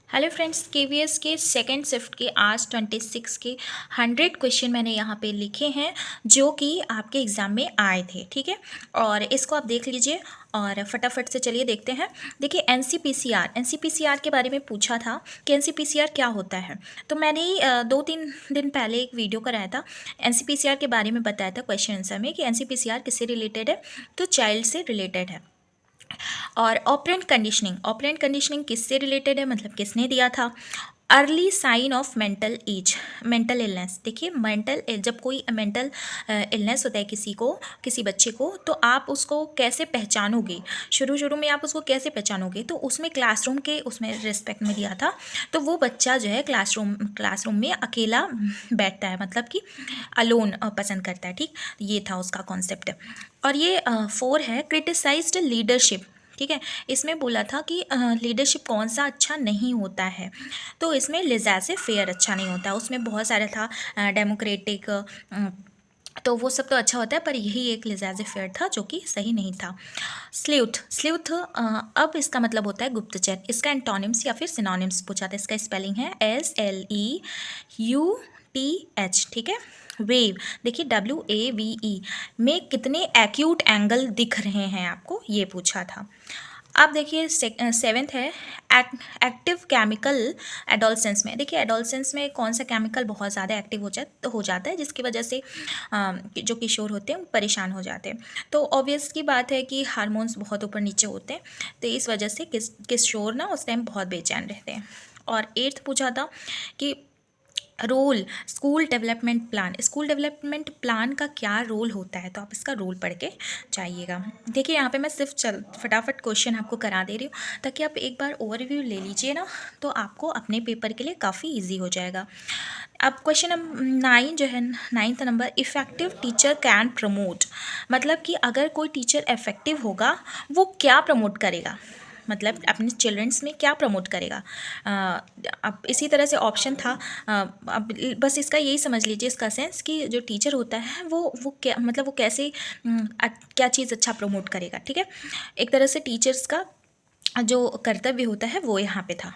Hello friends, KVS के second shift के आज 26 के 100 क्वेश्चन मैंने यहाँ पे लिखे हैं जो कि आपके एग्ज़ाम में आए थे। ठीक है, और इसको आप देख लीजिए और फटाफट से चलिए देखते हैं। देखिए, एनसीपीसीआर के बारे में पूछा था कि एनसीपीसीआर क्या होता है। तो मैंने ही 2-3 दिन पहले एक वीडियो कराया था, एनसीपीसीआर के बारे में बताया था क्वेश्चन आंसर में कि एनसीपीसीआर किससे रिलेटेड है, तो चाइल्ड से रिलेटेड है। और ऑपरेंट कंडीशनिंग किससे रिलेटेड है, मतलब किसने दिया था। Early sign of mental illness. देखिए, जब कोई मेंटल इलनेस होता है किसी बच्चे को, तो आप उसको कैसे पहचानोगे, शुरू शुरू में आप उसको कैसे पहचानोगे, तो उसमें क्लासरूम के उसमें रिस्पेक्ट में दिया था। तो वो बच्चा जो है क्लासरूम में अकेला बैठता है, मतलब कि अलोन पसंद करता है। ठीक, ये था उसका कॉन्सेप्ट। और ये 4 है क्रिटिसाइज्ड लीडरशिप। ठीक है, इसमें बोला था कि लीडरशिप कौन सा अच्छा नहीं होता है, तो इसमें लिज़ासे फेयर अच्छा नहीं होता, उसमें बहुत सारा था डेमोक्रेटिक, तो वो सब तो अच्छा होता है, पर यही एक लिज़ासे फेयर था जो कि सही नहीं था। स्ल्यूथ अब इसका मतलब होता है गुप्तचर। इसका एंटोनिम्स या फिर सिनोनिम्स पूछा था। इसका स्पेलिंग है SLEUTH। ठीक है। वेव, देखिए WAVE में कितने एक्यूट एंगल दिख रहे हैं आपको, ये पूछा था। अब देखिए, 7th है एक्टिव केमिकल एडोलसेंस में। देखिए, एडोलसेंस में कौन सा केमिकल बहुत ज़्यादा एक्टिव हो जाता है, जिसकी वजह से जो किशोर होते हैं वो परेशान हो जाते हैं। तो ऑब्वियस की बात है कि हार्मोन्स बहुत ऊपर नीचे होते हैं, तो इस वजह से किशोर ना उस टाइम बहुत बेचैन रहते हैं। और 8th पूछा था कि रोल स्कूल डेवलपमेंट प्लान का क्या रोल होता है, तो आप इसका रोल पढ़ के जाइएगा। देखिए, यहाँ पे मैं सिर्फ फटाफट क्वेश्चन आपको करा दे रही हूँ ताकि आप एक बार ओवरव्यू ले लीजिए ना, तो आपको अपने पेपर के लिए काफ़ी इजी हो जाएगा। अब क्वेश्चन नंबर 9 जो है, 9th number, effective teacher can promote. मतलब कि अगर कोई टीचर इफ़ेक्टिव होगा, वो क्या प्रमोट करेगा, मतलब अपने चिल्ड्रंस में क्या प्रमोट करेगा। अब इसी तरह से ऑप्शन था। अब बस इसका यही समझ लीजिए, इसका सेंस कि जो टीचर होता है वो क्या, मतलब वो कैसे क्या चीज़ अच्छा प्रमोट करेगा। ठीक है, एक तरह से टीचर्स का जो कर्तव्य होता है वो यहाँ पे था।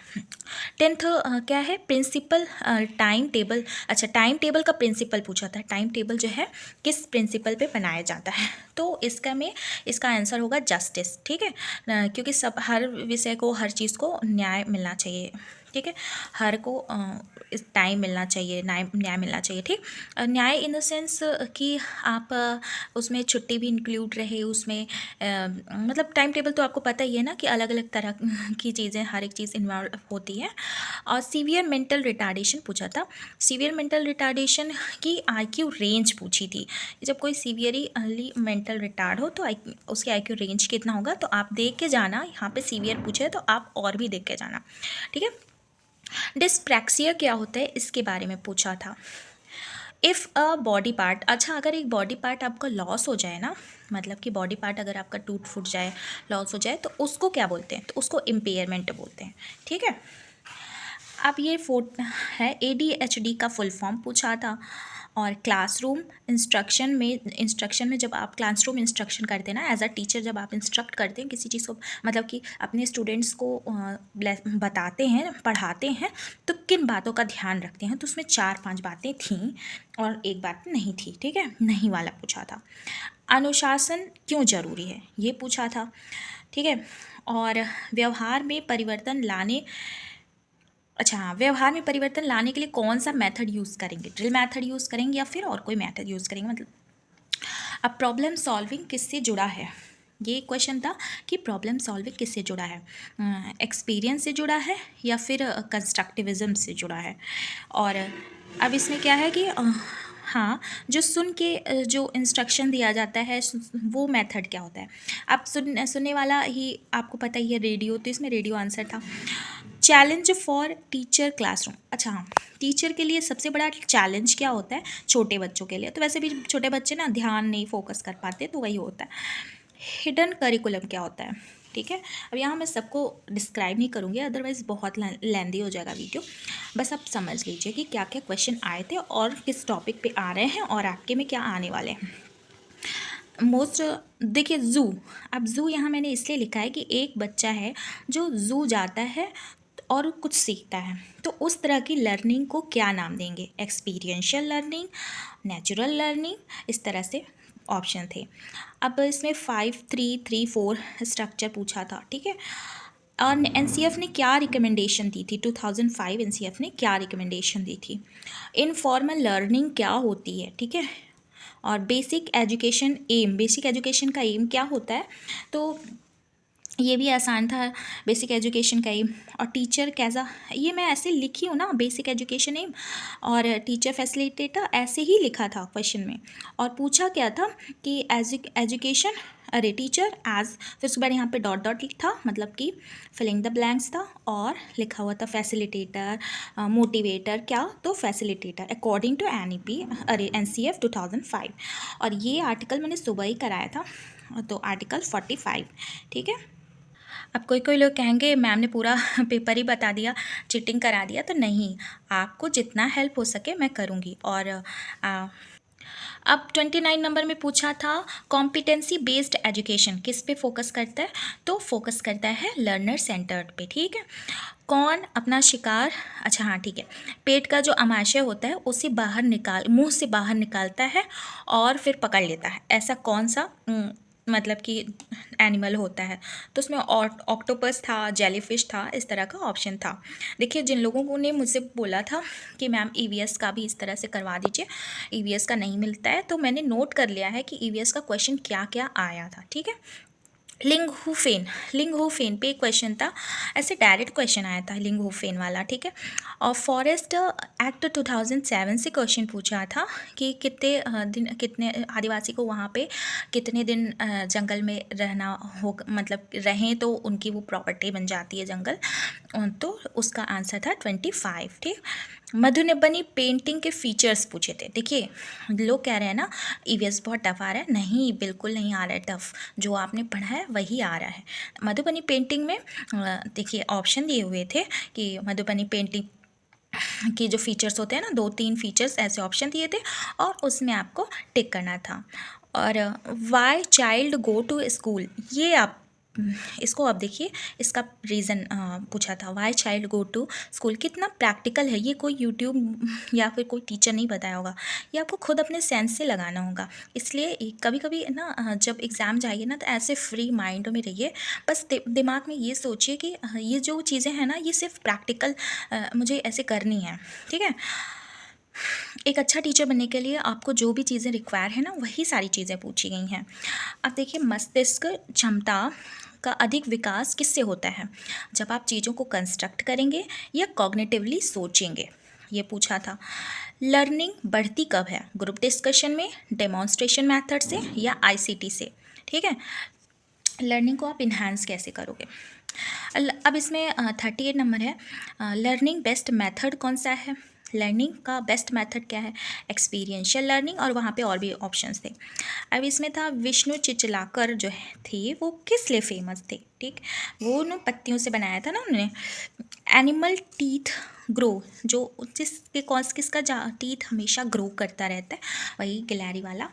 10th क्या है, प्रिंसिपल टाइम टेबल। अच्छा, टाइम टेबल का प्रिंसिपल पूछा था। टाइम टेबल जो है किस प्रिंसिपल पे बनाया जाता है, तो इसका आंसर होगा जस्टिस। ठीक है, क्योंकि हर विषय को, हर चीज़ को न्याय मिलना चाहिए। ठीक है, हर को इस टाइम मिलना चाहिए, न्याय मिलना चाहिए। ठीक, न्याय इन द सेंस कि आप उसमें छुट्टी भी इंक्लूड रहे उसमें, मतलब टाइम टेबल तो आपको पता ही है ना कि अलग अलग तरह की चीज़ें, हर एक चीज़ इन्वॉल्व होती है। और सीवियर मेंटल रिटार्डेशन पूछा था। सीवियर मेंटल रिटार्डेशन की आईक्यू रेंज पूछी थी। जब कोई सीवियरली मेंटल रिटार्ड हो तो उसकी आईक्यू रेंज कितना होगा, तो आप देख के जाना। यहाँ पे सीवियर पूछे तो आप और भी देख के जाना। ठीक है, डिस्प्रैक्सिया क्या होता है, इसके बारे में पूछा था। इफ़ अ बॉडी पार्ट, अच्छा अगर एक बॉडी पार्ट आपका लॉस हो जाए ना, मतलब कि बॉडी पार्ट अगर आपका टूट फूट जाए, लॉस हो जाए, तो उसको क्या बोलते हैं, तो उसको इम्पेयरमेंट बोलते हैं। ठीक है, अब ये है ADHD का फुल फॉर्म पूछा था। और इंस्ट्रक्शन में जब आप क्लासरूम इंस्ट्रक्शन करते हैं ना, एज अ टीचर जब आप इंस्ट्रक्ट करते हैं किसी चीज़ को, मतलब कि अपने स्टूडेंट्स को बताते हैं, पढ़ाते हैं, तो किन बातों का ध्यान रखते हैं, तो उसमें 4-5 बातें थीं और एक बात नहीं थी। ठीक है, नहीं वाला पूछा था। अनुशासन क्यों ज़रूरी है, ये पूछा था। ठीक है, और व्यवहार में परिवर्तन लाने के लिए कौन सा मेथड यूज़ करेंगे, ड्रिल मेथड यूज़ करेंगे या फिर और कोई मेथड यूज़ करेंगे, मतलब। अब प्रॉब्लम सॉल्विंग किससे जुड़ा है, ये क्वेश्चन था कि प्रॉब्लम सॉल्विंग किससे जुड़ा है, एक्सपीरियंस से जुड़ा है या फिर कंस्ट्रक्टिविज्म से जुड़ा है। और अब इसमें क्या है कि हाँ, जो सुन के जो इंस्ट्रक्शन दिया जाता है, वो मेथड क्या होता है। अब सुनने वाला ही आपको पता ही है, रेडियो, तो इसमें रेडियो आंसर था। Challenge for teacher classroom. अच्छा हाँ, टीचर के लिए सबसे बड़ा चैलेंज क्या होता है, छोटे बच्चों के लिए, तो वैसे भी छोटे बच्चे ना ध्यान नहीं फोकस कर पाते, तो वही होता है। हिडन करिकुलम क्या होता है। ठीक है, अब यहाँ मैं सबको डिस्क्राइब नहीं करूँगी, अदरवाइज़ बहुत लेंदी हो जाएगा वीडियो। बस आप समझ लीजिए कि क्या क्या क्वेश्चन आए थे और किस टॉपिक पे आ रहे हैं और आपके में क्या आने वाले हैं। देखिए, ज़ू। अब ज़ू यहाँ मैंने इसलिए लिखा है कि एक बच्चा है जो ज़ू जाता है और कुछ सीखता है, तो उस तरह की लर्निंग को क्या नाम देंगे? एक्सपीरियंशियल लर्निंग, नेचुरल लर्निंग, इस तरह से ऑप्शन थे। अब इसमें 5-3-3-4 स्ट्रक्चर पूछा था, ठीक है। और एनसीएफ ने क्या रिकमेंडेशन दी थी? 2005 एनसीएफ ने क्या रिकमेंडेशन दी थी? इनफॉर्मल लर्निंग क्या होती है, ठीक है। और basic education aim, basic education का एम क्या होता है? तो ये भी आसान था, बेसिक एजुकेशन का एम। और टीचर कैसा, ये मैं ऐसे लिखी हूँ ना, बेसिक एजुकेशन एम और टीचर फैसिलिटेटर, ऐसे ही लिखा था क्वेश्चन में। और पूछा क्या था कि एजुकेशन, अरे टीचर एज, फिर उसके बाद यहाँ पे डॉट डॉट था, मतलब कि फिलिंग द ब्लैंक्स था, और लिखा हुआ था फैसिलिटेटर, मोटिवेटर, क्या तो फैसिलिटेटर अकॉर्डिंग टू एनईपी, अरे एनसीएफ 2005। और ये आर्टिकल मैंने सुबह ही कराया था, तो आर्टिकल 45, ठीक है। अब कोई कोई लोग कहेंगे मैम ने पूरा पेपर ही बता दिया, चीटिंग करा दिया, तो नहीं, आपको जितना हेल्प हो सके मैं करूँगी। और अब 29 नंबर में पूछा था कॉम्पिटेंसी बेस्ड एजुकेशन किस पे फोकस करता है? तो फोकस करता है लर्नर सेंटर्ड पे, ठीक है। कौन अपना शिकार, अच्छा हाँ ठीक है, पेट का जो अमाशय होता है उसे बाहर निकाल, मुंह से बाहर निकालता है और फिर पकड़ लेता है, ऐसा कौन सा मतलब कि एनिमल होता है? तो उसमें ऑक्टोपस था, जेलीफिश था, इस तरह का ऑप्शन था। देखिए, जिन लोगों ने मुझसे बोला था कि मैम ईवीएस का भी इस तरह से करवा दीजिए, ईवीएस का नहीं मिलता है, तो मैंने नोट कर लिया है कि ईवीएस का क्वेश्चन क्या क्या आया था, ठीक है। लिंगहुफेन, लिंगहुफेन पे एक क्वेश्चन था, ऐसे डायरेक्ट क्वेश्चन आया था लिंगहुफेन वाला, ठीक है। और फॉरेस्ट एक्ट 2007 से क्वेश्चन पूछा था कि कितने दिन, कितने आदिवासी को वहाँ पे कितने दिन जंगल में रहना हो, मतलब रहें तो उनकी वो प्रॉपर्टी बन जाती है जंगल, तो उसका आंसर था 25, ठीक। मधुबनी पेंटिंग के फीचर्स पूछे थे। देखिए, लोग कह रहे हैं ना ईवीएस बहुत टफ आ रहा है, नहीं बिल्कुल नहीं आ रहा है टफ, जो आपने पढ़ा है वही आ रहा है। मधुबनी पेंटिंग में देखिए ऑप्शन दिए हुए थे कि मधुबनी पेंटिंग के जो फीचर्स होते हैं ना, 2-3 फीचर्स ऐसे ऑप्शन दिए थे और उसमें आपको टिक करना था। और why child go to school, ये आप इसको अब देखिए, इसका रीज़न पूछा था, why child go to school, कितना प्रैक्टिकल है ये, कोई यूट्यूब या फिर कोई टीचर नहीं बताया होगा, ये आपको खुद अपने सेंस से लगाना होगा। इसलिए कभी कभी ना जब एग्ज़ाम जाइए ना, तो ऐसे फ्री माइंड में रहिए, बस दिमाग में ये सोचिए कि ये जो चीज़ें हैं ना, ये सिर्फ प्रैक्टिकल मुझे ऐसे करनी है, ठीक है। एक अच्छा टीचर बनने के लिए आपको जो भी चीज़ें रिक्वायर है ना, वही सारी चीज़ें पूछी गई हैं। अब देखिए, मस्तिष्क क्षमता का अधिक विकास किससे होता है? जब आप चीज़ों को कंस्ट्रक्ट करेंगे या कॉग्निटिवली सोचेंगे, ये पूछा था। लर्निंग बढ़ती कब है? ग्रुप डिस्कशन में, डेमोन्स्ट्रेशन मेथड से, या आईसीटी से, ठीक है। लर्निंग को आप इन्हांस कैसे करोगे? अब इसमें 38 नंबर है, लर्निंग बेस्ट मेथड कौन सा है? लर्निंग का बेस्ट मेथड क्या है? एक्सपीरियंशियल लर्निंग, और वहाँ पे और भी ऑप्शंस थे। अब इसमें था विष्णु चिचलाकर जो है थे, वो किस लिए फेमस थे? ठीक, वो ना पत्तियों से बनाया था ना उन्होंने। एनिमल टीथ ग्रो, जो जिसके कौन किसका टीथ हमेशा ग्रो करता रहता है, वही गिलहरी वाला।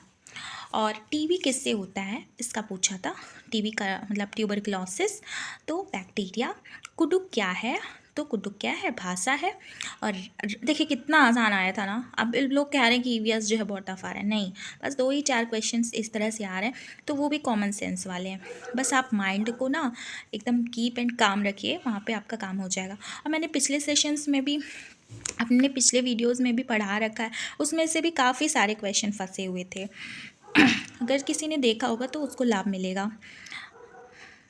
और टीबी किससे होता है, इसका पूछा था। टीबी का मतलब ट्यूबरक्लोसिस, तो बैक्टीरिया। कुडुक क्या है? तो कुडुक क्या है? भाषा है। और देखिए कितना आसान आया था ना। अब लोग कह रहे हैं कि ईवीएस जो है बहुत टफ आ रहा है, नहीं, बस 2 ही 4 क्वेश्चंस इस तरह से आ रहे हैं, तो वो भी कॉमन सेंस वाले हैं। बस आप माइंड को ना एकदम कीप एंड काम रखिए, वहाँ पे आपका काम हो जाएगा। और मैंने पिछले सेशंस में भी, अपने पिछले वीडियोज़ में भी पढ़ा रखा है, उसमें से भी काफ़ी सारे क्वेश्चन फंसे हुए थे। अगर किसी ने देखा होगा तो उसको लाभ मिलेगा।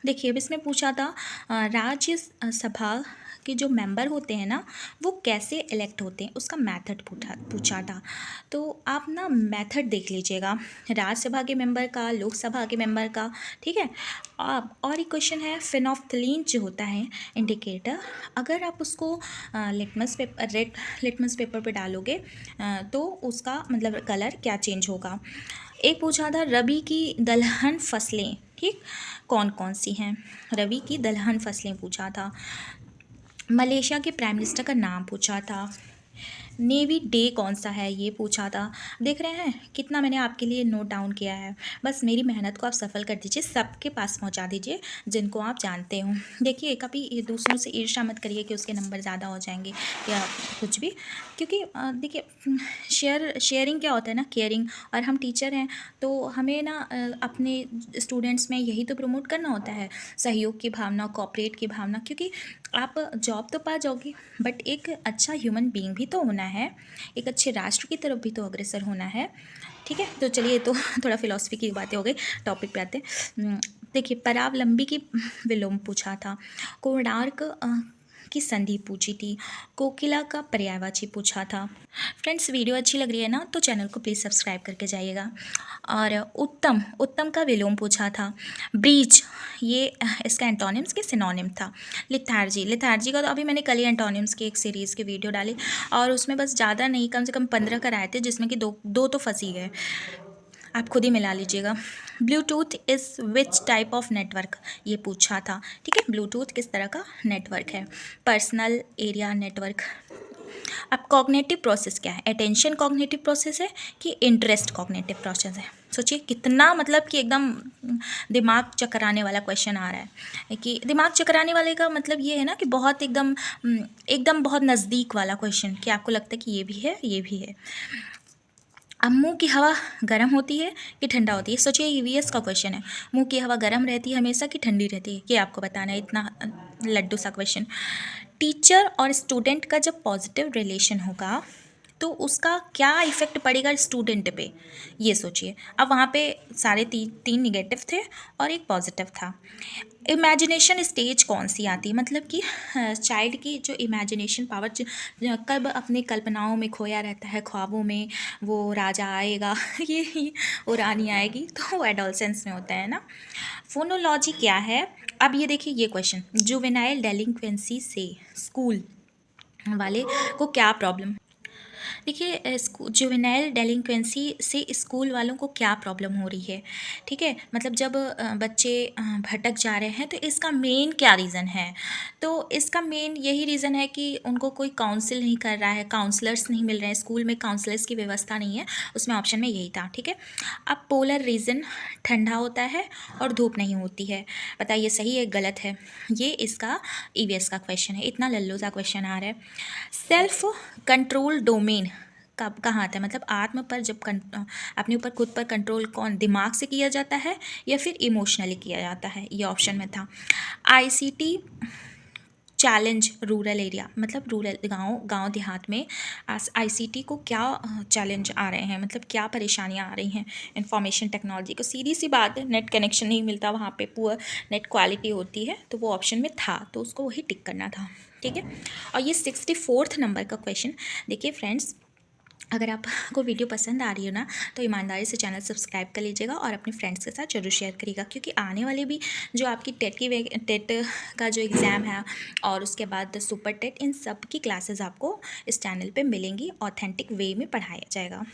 देखिए, अब इसमें पूछा था राज्य सभा के जो मेंबर होते हैं ना, वो कैसे इलेक्ट होते हैं, उसका मेथड पूछा था। तो आप ना मेथड देख लीजिएगा, राज्यसभा के मेंबर का, लोकसभा के मेंबर का, ठीक है। और एक क्वेश्चन है, फिनोफ्थलीन जो होता है इंडिकेटर, अगर आप उसको litmus paper, red litmus paper पे डालोगे तो उसका मतलब कलर क्या चेंज होगा। एक पूछा था रबी की दलहन फसलें, ठीक, कौन कौन सी हैं? रबी की दलहन फसलें पूछा था। मलेशिया के प्राइम मिनिस्टर का नाम पूछा था। नेवी डे कौन सा है ये पूछा था। देख रहे हैं कितना मैंने आपके लिए नोट डाउन किया है। बस मेरी मेहनत को आप सफल कर दीजिए, सबके पास पहुंचा दीजिए जिनको आप जानते हो। देखिए कभी ये दूसरों से ईर्ष्या मत करिए कि उसके नंबर ज़्यादा हो जाएंगे या कुछ भी, क्योंकि देखिए शेयरिंग क्या होता है ना, केयरिंग। और हम टीचर हैं तो हमें ना अपने स्टूडेंट्स में यही तो प्रमोट करना होता है, सहयोग की भावना, कोऑपरेट की भावना। क्योंकि आप जॉब तो पा जाओगी बट एक अच्छा ह्यूमन बीइंग भी तो होना है, एक अच्छे राष्ट्र की तरफ भी तो अग्रसर होना है। ठीक है, तो चलिए तो थोड़ा फिलॉसफी की बातें हो गई, टॉपिक पे आते हैं। देखिए परावलंबी की विलोम पूछा था, कोणार्क की संधि पूछी थी, कोकिला का पर्यायवाची पूछा था। फ्रेंड्स वीडियो अच्छी लग रही है ना तो चैनल को प्लीज़ सब्सक्राइब करके जाइएगा। और उत्तम, उत्तम का विलोम पूछा था। ब्रीच, ये इसका एंटोनिम्स के सिनोनिम था। लिथार्जी, लिथार्जी का तो अभी मैंने कल ही एंटोनिम्स की एक सीरीज़ की वीडियो डाली और उसमें बस ज़्यादा नहीं, कम से कम 15 कराए थे, जिसमें कि दो तो फंसी गए, आप खुद ही मिला लीजिएगा। Bluetooth is which type of network, ये पूछा था। ठीक है, ब्लूटूथ किस तरह का नेटवर्क है। Personal area network. अब कॉग्निटिव प्रोसेस क्या है, अटेंशन कॉग्निटिव प्रोसेस है कि इंटरेस्ट कॉग्निटिव प्रोसेस है। सोचिए कितना, मतलब कि एकदम दिमाग चकराने वाला क्वेश्चन आ रहा है। कि दिमाग चकराने वाले का मतलब ये है ना कि बहुत एकदम एकदम बहुत नज़दीक वाला क्वेश्चन, कि आपको लगता है कि ये भी है ये भी है। अब मुंह की हवा गर्म होती है कि ठंडा होती है, सोचिए ईवीएस का क्वेश्चन है, मुंह की हवा गर्म रहती है हमेशा कि ठंडी रहती है, ये आपको बताना है। इतना लड्डू सा क्वेश्चन। टीचर और स्टूडेंट का जब पॉजिटिव रिलेशन होगा तो उसका क्या इफ़ेक्ट पड़ेगा स्टूडेंट पे, ये सोचिए। अब वहाँ पे सारे तीन निगेटिव थे और एक पॉजिटिव था। इमेजिनेशन स्टेज कौन सी आती है, मतलब कि चाइल्ड की जो इमेजिनेशन पावर कब अपनी कल्पनाओं में खोया रहता है, ख्वाबों में वो राजा आएगा ये वो रानी आएगी, तो वो एडोलसेंस में होता है ना। फोनोलॉजी क्या है, अब ये देखिए ये क्वेश्चन, जुवेनाइल डेलिंक्वेंसी से स्कूल वाले को क्या प्रॉब्लम। देखिए जुवेनाइल डेलिंक्वेंसी से स्कूल वालों को क्या प्रॉब्लम हो रही है। ठीक है, मतलब जब बच्चे भटक जा रहे हैं तो इसका मेन क्या रीज़न है। तो इसका मेन यही रीज़न है कि उनको कोई काउंसिल नहीं कर रहा है, काउंसलर्स नहीं मिल रहे हैं, स्कूल में काउंसलर्स की व्यवस्था नहीं है, उसमें ऑप्शन में यही था। ठीक है, अब पोलर रीजन ठंडा होता है और धूप नहीं होती है, बताइए सही है गलत है। ये इसका ईवीएस का क्वेश्चन है, इतना लल्लू सा क्वेश्चन आ रहा है। सेल्फ कंट्रोल डोमेन कब कहाँ आता है, मतलब आत्म पर जब अपने ऊपर खुद पर कंट्रोल कौन दिमाग से किया जाता है या फिर इमोशनली किया जाता है, ये ऑप्शन में था। आईसीटी चैलेंज रूरल एरिया, मतलब रूरल गांव देहात में आईसीटी को क्या चैलेंज आ रहे हैं, मतलब क्या परेशानियां आ रही हैं इंफॉर्मेशन टेक्नोलॉजी को। सीधी सी बात है, नेट कनेक्शन नहीं मिलता वहाँ पे, पुअर नेट क्वालिटी होती है, तो वो ऑप्शन में था तो उसको वही टिक करना था। ठीक है, और ये 64 नंबर का क्वेश्चन। देखिए फ्रेंड्स, अगर आपको वीडियो पसंद आ रही हो ना तो ईमानदारी से चैनल सब्सक्राइब कर लीजिएगा और अपने फ्रेंड्स के साथ जरूर शेयर करिएगा, क्योंकि आने वाले भी जो आपकी टेट का जो एग्ज़ाम है और उसके बाद सुपर टेट, इन सब की क्लासेस आपको इस चैनल पे मिलेंगी, ऑथेंटिक वे में पढ़ाया जाएगा।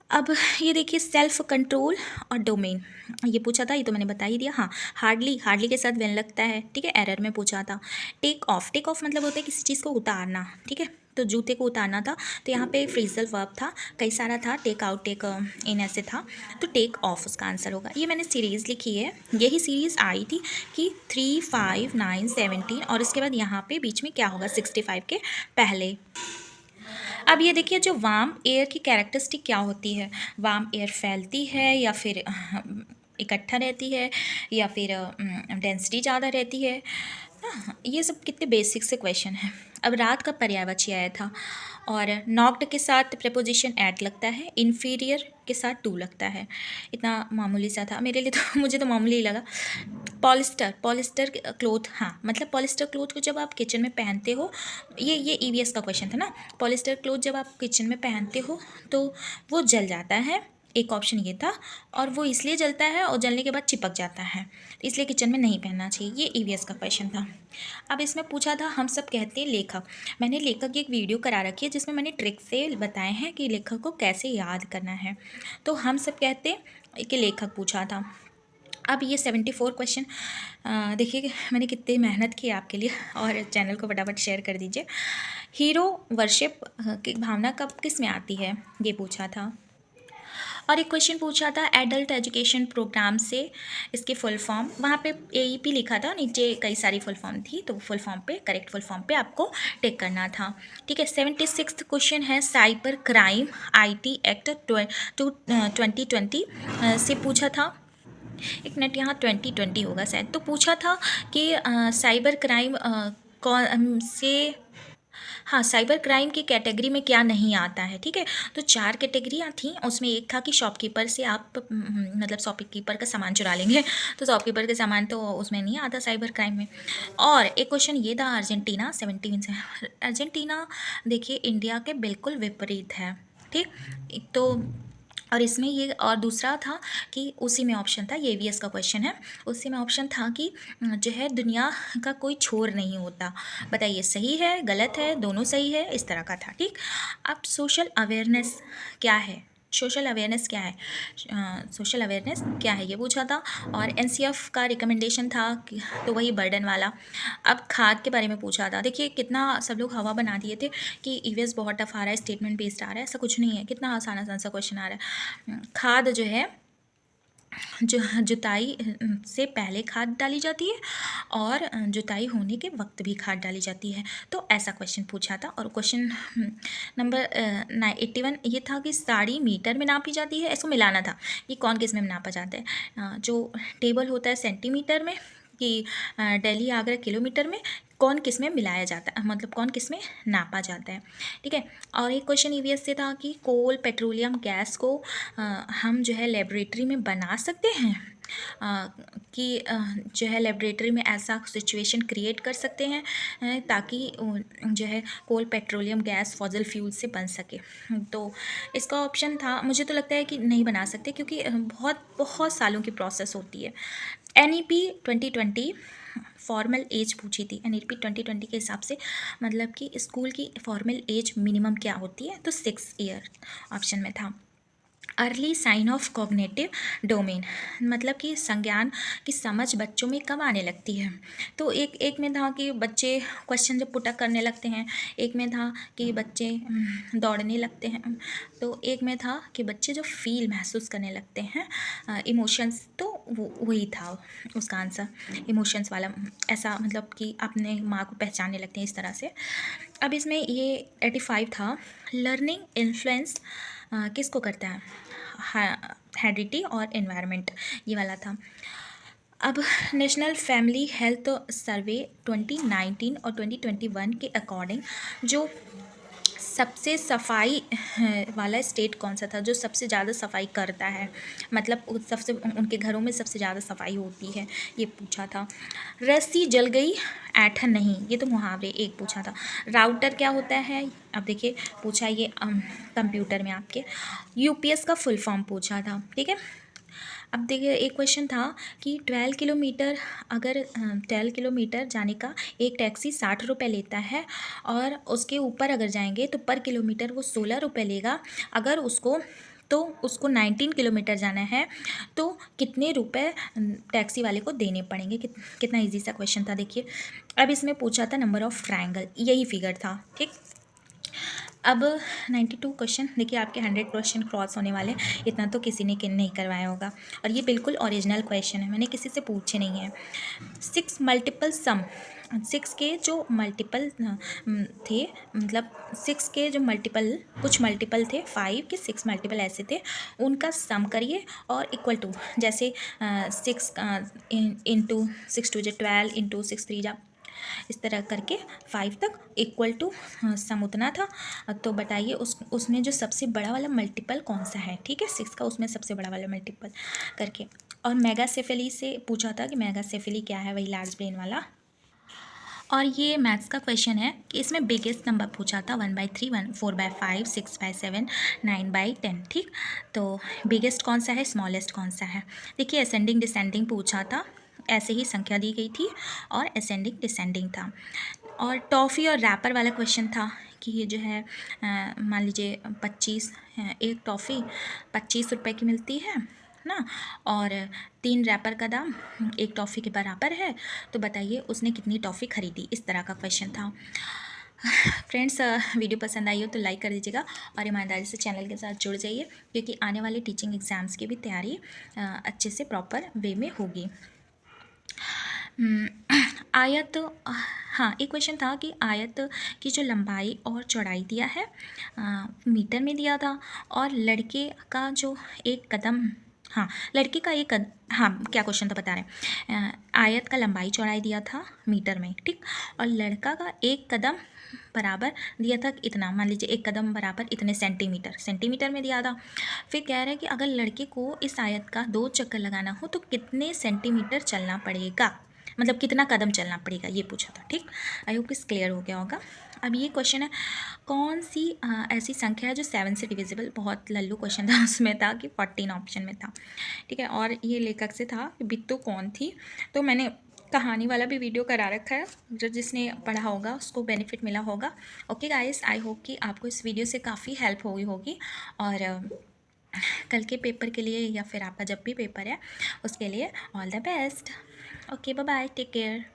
अब ये देखिए सेल्फ कंट्रोल और डोमेन, ये पूछा था, ये तो मैंने बता ही दिया। हाँ, हार्डली के साथ वेन लगता है। ठीक है, एरर में पूछा था। टेक ऑफ मतलब होता है किसी चीज़ को उतारना। ठीक है, तो जूते को उतारना था, तो यहाँ पे फ्रेजल वर्ब था, कई सारा था, टेक आउट टेक इन ऐसे था, तो टेक ऑफ उसका आंसर होगा। ये मैंने सीरीज़ लिखी है, यही सीरीज़ आई थी कि 3, 5, 9, 17 और इसके बाद यहाँ पे बीच में क्या होगा 65 के पहले। अब ये देखिए जो वार्म एयर की कैरेक्टरिस्टिक क्या होती है, वार्म एयर फैलती है या फिर इकट्ठा रहती है या फिर डेंसिटी ज़्यादा रहती है। ये सब कितने बेसिक से क्वेश्चन हैं। अब रात का पर्यायवाची आया था और नॉक्ड के साथ प्रपोजिशन एट लगता है, इन्फीरियर के साथ टू लगता है, इतना मामूली सा था मेरे लिए तो मुझे तो मामूली ही लगा। पॉलिस्टर क्लोथ, हाँ मतलब पॉलिस्टर क्लोथ को जब आप किचन में पहनते हो, ये ईवीएस का क्वेश्चन था ना, पॉलिस्टर क्लोथ जब आप किचन में पहनते हो तो वो जल जाता है, एक ऑप्शन ये था, और वो इसलिए जलता है और जलने के बाद चिपक जाता है, इसलिए किचन में नहीं पहनना चाहिए, ये ईवीएस का क्वेश्चन था। अब इसमें पूछा था हम सब कहते हैं लेखक, मैंने लेखक की एक वीडियो करा रखी है जिसमें मैंने ट्रिक से बताए हैं कि लेखक को कैसे याद करना है। तो हम सब कहते कि लेखक पूछा था। अब ये 74 क्वेश्चन देखिए कि मैंने कितनी मेहनत की आपके लिए, और चैनल को फटाफट शेयर कर दीजिए। हीरो वर्शिप की भावना कब किस में आती है, ये पूछा था। और एक क्वेश्चन पूछा था एडल्ट एजुकेशन प्रोग्राम से, इसके फुल फॉर्म, वहाँ पे AEP लिखा था, नीचे कई सारी फुल फॉर्म थी, तो फुल फॉर्म पे, करेक्ट फुल फॉर्म पे आपको टिक करना था। ठीक है, 76 क्वेश्चन है साइबर क्राइम IT एक्ट 2020 से पूछा था। एक मिनट, यहाँ 2020 होगा शायद, तो पूछा था कि साइबर क्राइम कौन से, हाँ, साइबर क्राइम की कैटेगरी में क्या नहीं आता है। ठीक है, तो 4 कैटेगरियाँ थी, उसमें एक था कि शॉपकीपर से आप मतलब शॉपकीपर का सामान चुरा लेंगे, तो शॉपकीपर के सामान तो उसमें नहीं आता साइबर क्राइम में। और एक क्वेश्चन ये था अर्जेंटीना 17 से, अर्जेंटीना देखिए इंडिया के बिल्कुल विपरीत है। ठीक, एक तो, और इसमें ये, और दूसरा था कि उसी में ऑप्शन था, ये EVS का क्वेश्चन है, उसी में ऑप्शन था कि जो है दुनिया का कोई छोर नहीं होता। बताइए सही है, गलत है, दोनों सही है, इस तरह का था। ठीक, अब सोशल अवेयरनेस क्या है, सोशल अवेयरनेस क्या है, सोशल अवेयरनेस क्या है, ये पूछा था। और NCF का रिकमेंडेशन था तो वही बर्डन वाला। अब खाद के बारे में पूछा था। देखिए कितना सब लोग हवा बना दिए थे कि EVS बहुत टफ आ रहा है, स्टेटमेंट बेस्ड आ रहा है, ऐसा कुछ नहीं है, कितना आसान आसान सा क्वेश्चन आ रहा है। खाद जो है, जो जुताई से पहले खाद डाली जाती है, और जुताई होने के वक्त भी खाद डाली जाती है, तो ऐसा क्वेश्चन पूछा था। और क्वेश्चन नंबर 81 ये था कि साड़ी मीटर में नापी जाती है, इसको मिलाना था, ये कौन किस में नापा जाता है। जो टेबल होता है सेंटीमीटर में, कि दिल्ली आगरा किलोमीटर में, कौन किस में मिलाया जाता है, मतलब कौन किस में नापा जाता है। ठीक है, और एक क्वेश्चन EVS से था कि कोल पेट्रोलियम गैस को हम जो है लेबोरेटरी में बना सकते हैं, कि जो है लेबोरेटरी में ऐसा सिचुएशन क्रिएट कर सकते हैं ताकि जो है coal petroleum gas fossil fuel से बन सके। तो इसका ऑप्शन था, मुझे तो लगता है कि नहीं बना सकते, क्योंकि बहुत बहुत सालों की प्रोसेस होती है। NEP 2020 फॉर्मल एज पूछी थी, NEP 2020 के हिसाब से, मतलब कि स्कूल की फॉर्मल एज मिनिमम क्या होती है, तो 6 ईयर ऑप्शन में था। Early sign of cognitive domain, मतलब कि संज्ञान की समझ बच्चों में कब आने लगती है, तो एक में था कि बच्चे क्वेश्चन जब पुटअप करने लगते हैं, एक में था कि बच्चे दौड़ने लगते हैं, तो एक में था कि बच्चे जो फील महसूस करने लगते हैं इमोशंस, तो वही था उसका आंसर, इमोशंस वाला, ऐसा मतलब कि अपने माँ को पहचानने लगते हैं, इस तरह से। अब इसमें ये 85 था, लर्निंग इन्फ्लुएंस किसको करता है, हेरिडिटी और एनवायरनमेंट, ये वाला था। अब नेशनल फैमिली हेल्थ सर्वे 2019 और 2021 के अकॉर्डिंग जो सबसे सफाई वाला स्टेट कौन सा था, जो सबसे ज़्यादा सफाई करता है, मतलब सबसे उनके घरों में सबसे ज़्यादा सफाई होती है, ये पूछा था। रस्सी जल गई ऐठन नहीं, ये तो मुहावरे एक पूछा था। राउटर क्या होता है, अब देखिए पूछा ये कंप्यूटर में आपके। UPS का फुल फॉर्म पूछा था। ठीक है, अब देखिए एक क्वेश्चन था कि 12 किलोमीटर, अगर 12 किलोमीटर जाने का एक टैक्सी 60 रुपये लेता है, और उसके ऊपर अगर जाएंगे तो पर किलोमीटर वो 16 रुपये लेगा, अगर उसको 19 किलोमीटर जाना है तो कितने रुपए टैक्सी वाले को देने पड़ेंगे। कितना इजी सा क्वेश्चन था देखिए। अब इसमें पूछा था नंबर ऑफ ट्रायंगल, यही फिगर था। ठीक, अब 92 क्वेश्चन देखिए, आपके 100 क्वेश्चन क्रॉस होने वाले, इतना तो किसी ने नहीं करवाया होगा, और ये बिल्कुल ओरिजिनल क्वेश्चन है, मैंने किसी से पूछे नहीं है। 6 मल्टीपल सम, 6 के जो मल्टीपल थे, मतलब 6 के जो मल्टीपल, कुछ मल्टीपल थे, 5 के 6 मल्टीपल ऐसे थे, उनका सम करिए और इक्वल टू, जैसे 6 इंटू 6 टू 12 इंटू 6 3 जा, इस तरह करके 5 तक इक्वल टू सम उतना था। तो बताइए उसमें जो सबसे बड़ा वाला मल्टीपल कौन सा है। ठीक है, 6 का उसमें सबसे बड़ा वाला मल्टीपल करके। और मेगासेफेली से पूछा था कि मेगासेफेली क्या है, वही लार्ज ब्रेन वाला। और ये मैथ्स का क्वेश्चन है कि इसमें बिगेस्ट नंबर पूछा था 1/3, 4/5, 6/7, 9/10। ठीक, तो बिगेस्ट कौन सा है, स्मॉलेस्ट कौन सा है। देखिए असेंडिंग डिसेंडिंग पूछा था, ऐसे ही संख्या दी गई थी, और असेंडिंग डिसेंडिंग था। और टॉफ़ी और रैपर वाला क्वेश्चन था कि ये जो है मान लीजिए 25, एक टॉफ़ी 25 रुपए की मिलती है, ना, और 3 रैपर का दाम 1 टॉफ़ी के बराबर है, तो बताइए उसने कितनी टॉफ़ी खरीदी। इस तरह का क्वेश्चन था। फ्रेंड्स, वीडियो पसंद आई हो तो लाइक कर दीजिएगा और ईमानदारी से चैनल के साथ जुड़ जाइए, क्योंकि आने वाले टीचिंग एग्ज़ाम्स की भी तैयारी अच्छे से प्रॉपर वे में होगी। आयत, हाँ, एक क्वेश्चन था कि आयत की जो लंबाई और चौड़ाई दिया है मीटर में दिया था, और लड़के का जो एक कदम, हाँ, लड़के का एक कदम, हाँ, क्या क्वेश्चन था बता रहे हैं। आयत का लंबाई चौड़ाई दिया था मीटर में, ठीक, और लड़का का एक कदम बराबर दिया था इतना, मान लीजिए एक कदम बराबर इतने सेंटीमीटर में दिया था। फिर कह रहे हैं कि अगर लड़के को इस आयत का 2 चक्कर लगाना हो तो कितने सेंटीमीटर चलना पड़ेगा, मतलब कितना कदम चलना पड़ेगा, ये पूछा था। ठीक, आई होप इस क्लियर हो गया होगा। अब ये क्वेश्चन है, कौन सी ऐसी संख्या है जो 7 से डिविजिबल, बहुत लल्लू क्वेश्चन था, उसमें था कि 14 ऑप्शन में था। ठीक है, और ये लेखक से था कि बिट्टू कौन थी, तो मैंने कहानी वाला भी वीडियो करा रखा है, जो जिसने पढ़ा होगा उसको बेनिफिट मिला होगा। ओके गाइस, आई होप कि आपको इस वीडियो से काफ़ी हेल्प हुई होगी, और कल के पेपर के लिए या फिर आपका जब भी पेपर है उसके लिए all the best. Okay, bye bye, take care.